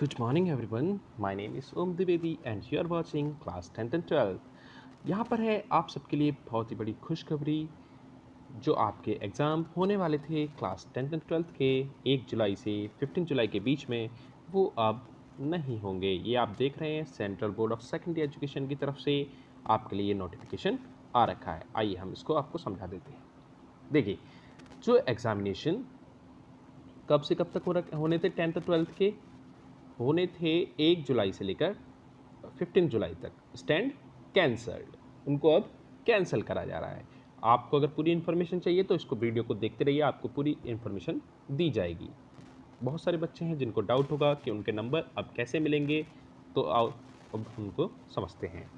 Good morning everyone. My name is Om Dwivedi and you are watching class 10th and 12th. यहाँ पर है आप सबके लिए बहुत ही बड़ी खुशखबरी। जो आपके एग्ज़ाम होने वाले थे क्लास 10th एंड 12th के 1 जुलाई से 15 जुलाई के बीच में, वो अब नहीं होंगे। ये आप देख रहे हैं central board of secondary education की तरफ से आपके लिए नोटिफिकेशन आ रखा है। आइए हम इसको आपको समझा देते हैं। देखिए, जो एग्ज़ामिनेशन कब से कब तक होने थे 10th और 12th के, होने थे 1 जुलाई से लेकर 15 जुलाई तक। स्टैंड कैंसल्ड, उनको अब कैंसिल करा जा रहा है। आपको अगर पूरी इन्फॉर्मेशन चाहिए तो इसको वीडियो को देखते रहिए, आपको पूरी इन्फॉर्मेशन दी जाएगी। बहुत सारे बच्चे हैं जिनको डाउट होगा कि उनके नंबर अब कैसे मिलेंगे, तो आओ अब उनको समझते हैं।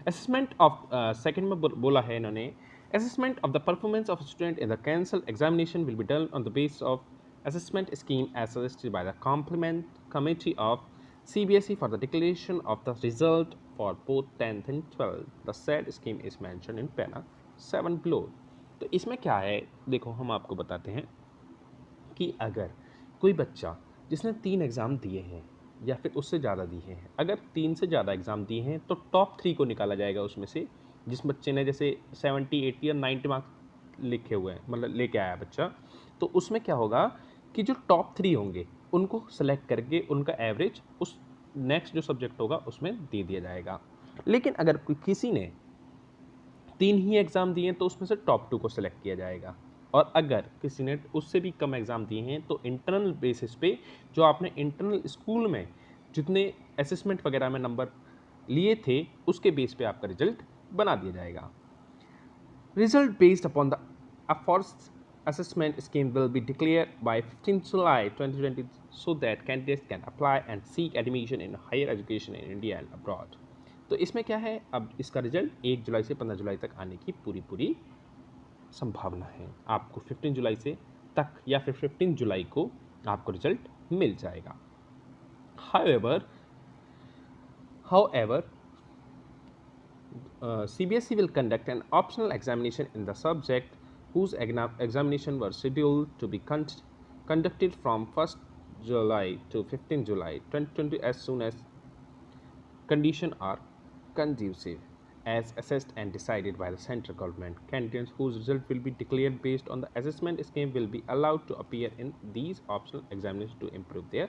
असेसमेंट ऑफ सेकंड में बोला है इन्होंने, assessment of the performance of student in the cancel examination will be done on the base of assessment scheme as suggested by the complement committee of CBSE for the declaration of the result for both 10th and 12th. The said scheme is mentioned in para 7 below. तो इसमें क्या है, देखो हम आपको बताते हैं कि अगर कोई बच्चा जिसने 3 एग्ज़ाम दिए हैं या फिर उससे ज़्यादा दिए हैं, अगर 3 से ज़्यादा एग्ज़ाम दिए हैं तो टॉप 3 को निकाला जाएगा उसमें से। जिस बच्चे ने जैसे 70, 80 या 90 मार्क्स लिखे हुए हैं, मतलब लेके आया बच्चा, तो उसमें क्या होगा कि जो टॉप 3 होंगे उनको सेलेक्ट करके उनका एवरेज उस नेक्स्ट जो सब्जेक्ट होगा उसमें दे दिया जाएगा। लेकिन अगर किसी ने 3 ही एग्ज़ाम दिए हैं तो उसमें से टॉप 2 को सेलेक्ट किया जाएगा। और अगर किसी ने उससे भी कम एग्ज़ाम दिए हैं तो इंटरनल बेसिस पे, जो आपने इंटरनल स्कूल में जितने असेसमेंट वगैरह में नंबर लिए थे उसके बेस पे आपका रिजल्ट बना दिया जाएगा। Result based upon the efforts assessment scheme will be declared by 15 July 2020 so that candidates can apply and seek admission in higher education in India and abroad. तो इसमें क्या है, अब इसका रिजल्ट 1 जुलाई से 15 जुलाई तक आने की पूरी संभावना है। आपको 15 जुलाई से तक या फिर 15 जुलाई को आपको रिजल्ट मिल जाएगा। However, CBSE will conduct an optional examination in the subject whose examination were scheduled to be conducted from 1st July to 15 July 2020 as soon as conditions are conducive, as assessed and decided by the central government. Candidates whose result will be declared based on the assessment scheme will be allowed to appear in these optional examinations to improve their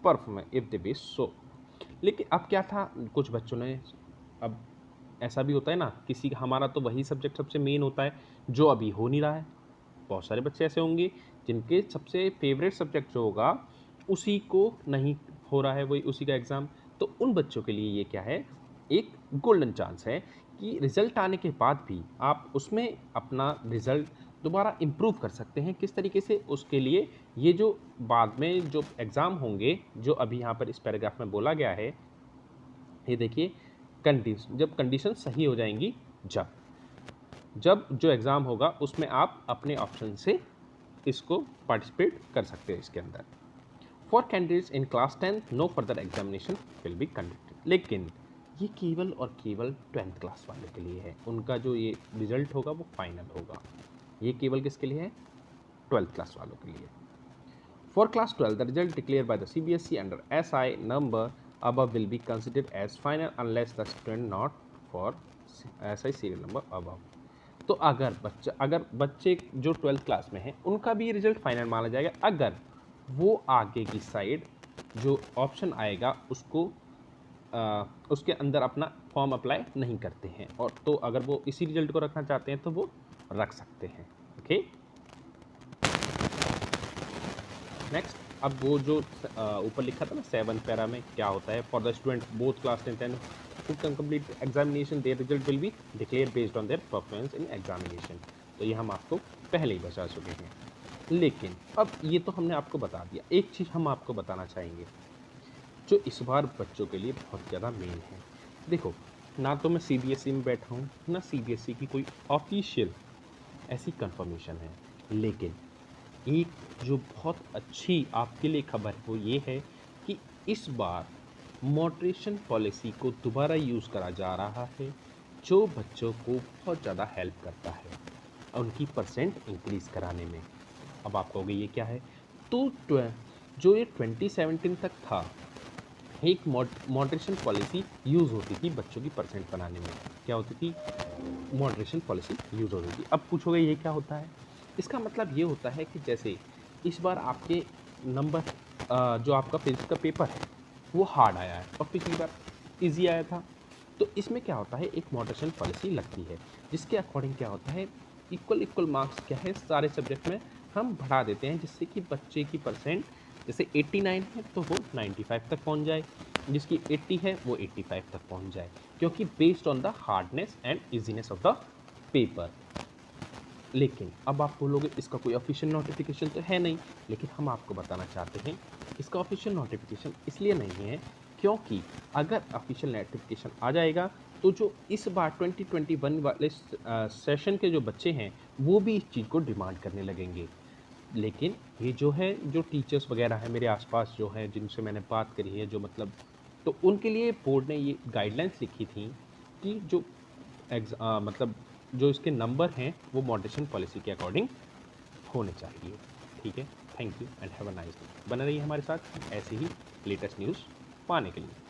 performance if they wish so. लेकिन अब क्या था, कुछ बच्चों ने, अब ऐसा भी होता है ना, किसी हमारा तो वही सब्जेक्ट सबसे मेन होता है जो अभी हो नहीं रहा है। बहुत सारे बच्चे ऐसे होंगे जिनके सबसे फेवरेट सब्जेक्ट जो होगा उसी को नहीं हो रहा है, वही उसी का एग्ज़ाम। तो उन बच्चों के लिए ये क्या है, एक गोल्डन चांस है कि रिज़ल्ट आने के बाद भी आप उसमें अपना रिज़ल्ट दोबारा इम्प्रूव कर सकते हैं। किस तरीके से, उसके लिए ये जो बाद में जो एग्ज़ाम होंगे, जो अभी यहाँ पर इस पैराग्राफ में बोला गया है, ये देखिए, जब कंडीशन सही हो जाएंगी, जब जो एग्ज़ाम होगा उसमें आप अपने ऑप्शन से इसको पार्टिसिपेट कर सकते हैं इसके अंदर। For candidates in class 10 no further examination will be conducted. लेकिन ये केवल और केवल 10th क्लास वाले के लिए है, उनका जो ये रिजल्ट होगा वो फाइनल होगा। ये केवल किसके लिए है, 12th क्लास वालों के लिए। For class 12 the result declare by the CBSE under SI number above will be considered as final unless the student not for SI serial number above. तो अगर बच्चे जो 12th क्लास में हैं उनका भी रिजल्ट फाइनल माना जाएगा अगर वो आगे की साइड जो ऑप्शन आएगा उसके अंदर अपना फॉर्म अप्लाई नहीं करते हैं, और तो अगर वो इसी रिजल्ट को रखना चाहते हैं तो वो रख सकते हैं। ओके, नेक्स्ट, अब वो जो ऊपर लिखा था ना 7 पैरा में, क्या होता है, for the student both class 10th and who can complete examination their result will be declared based on their performance in examination. तो ये हम आपको पहले ही बता चुके हैं। लेकिन अब ये तो हमने आपको बता दिया, एक चीज़ हम आपको बताना चाहेंगे जो इस बार बच्चों के लिए बहुत ज़्यादा मेन है। देखो, ना तो मैं CBSE में बैठा हूँ, ना CBSE की कोई ऑफिशियल ऐसी कंफर्मेशन है, लेकिन एक जो बहुत अच्छी आपके लिए खबर है वो ये है कि इस बार मॉडरेशन पॉलिसी को दोबारा यूज़ करा जा रहा है, जो बच्चों को बहुत ज़्यादा हेल्प करता है उनकी परसेंट इंक्रीज़ कराने में। अब आप कहोगे ये क्या है, तो जो ये 2017 तक था एक मॉडरेशन पॉलिसी यूज़ होती थी बच्चों की परसेंट बनाने में। क्या होती थी? मॉडरेशन पॉलिसी यूज़ होती थी। अब पूछोगे ये क्या होता है? इसका मतलब ये होता है कि जैसे इस बार आपके नंबर जो आपका फिजिक्स का पेपर है वो हार्ड आया है और पिछली बार ईज़ी आया था। तो इसमें क्या होता है, एक मॉडरेशन पॉलिसी लगती है जिसके अकॉर्डिंग क्या होता है, इक्वल मार्क्स क्या है सारे सब्जेक्ट में हम बढ़ा देते हैं, जिससे कि बच्चे की परसेंट जैसे 89 है तो वो 95 तक पहुंच जाए, जिसकी 80 है वो 85 तक पहुंच जाए, क्योंकि based on the hardness and easiness of the paper. लेकिन अब आप बोलोगे इसका कोई ऑफिशियल नोटिफिकेशन तो है नहीं, लेकिन हम आपको बताना चाहते हैं इसका ऑफिशियल नोटिफिकेशन इसलिए नहीं है क्योंकि अगर ऑफिशियल नोटिफिकेशन आ जाएगा तो जो इस बार 2021 वाले सेशन के जो बच्चे हैं वो भी इस चीज़ को डिमांड करने लगेंगे। लेकिन ये जो है, जो टीचर्स वगैरह हैं मेरे आसपास जो हैं जिनसे मैंने बात करी है, जो मतलब तो उनके लिए बोर्ड ने ये गाइडलाइंस लिखी थी कि जो मतलब जो इसके नंबर हैं वो मॉडरेशन पॉलिसी के अकॉर्डिंग होने चाहिए। ठीक है, thank you and have a nice day. बने रहिए हमारे साथ ऐसे ही लेटेस्ट न्यूज़ पाने के लिए।